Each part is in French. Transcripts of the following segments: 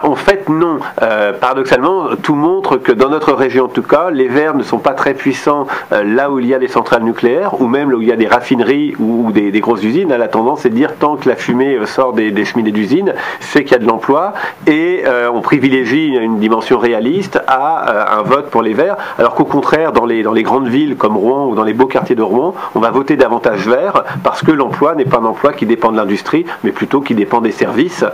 En fait, non. Paradoxalement, tout montre que dans notre région, en tout cas, les Verts ne sont pas très puissants là où il y a des centrales nucléaires, ou même là où il y a des raffineries ou des grosses usines. La tendance est de dire tant que la fumée sort des cheminées d'usines, c'est qu'il y a de l'emploi, et on privilégie une dimension réaliste à un vote pour les Verts, alors qu'au contraire, dans les grandes villes comme Rouen ou dans les beaux quartiers de Rouen, on va voter davantage Vert parce que l'emploi n'est pas un emploi qui dépend de l'industrie, mais plutôt qui dépend des services.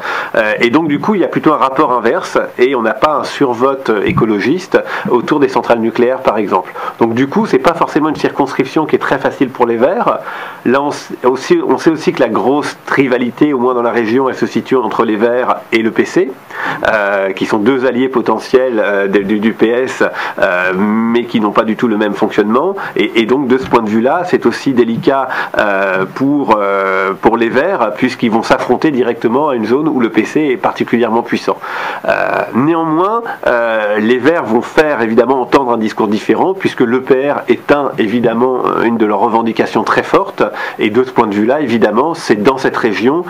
Et donc, du coup, il y a plutôt un rapport inverse et on n'a pas un survote écologiste autour des centrales nucléaires, par exemple. Donc, du coup, c'est pas forcément une circonscription qui est très facile pour les Verts. Là, on sait aussi que la grosse rivalité, au moins dans la région, elle se situe entre les Verts et le PC, qui sont deux alliés potentiels du PS, mais qui n'ont pas du tout le même fonctionnement. Et donc, de ce point de vue-là, c'est aussi délicat pour les Verts, puisqu'ils vont s'affronter directement à une zone où le PC est particulièrement puissant. Néanmoins, les Verts vont faire évidemment entendre un discours différent, puisque l'EPR est évidemment une de leurs revendications très fortes, et de ce point de vue-là, évidemment, c'est dans cette région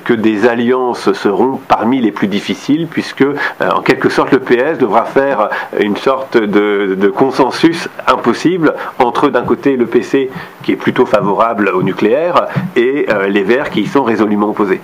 que des alliances seront parmi les plus difficiles, puisque en quelque sorte le PS devra faire une sorte de consensus impossible entre d'un côté le PC qui est plutôt favorable au nucléaire et les Verts qui y sont résolument opposés.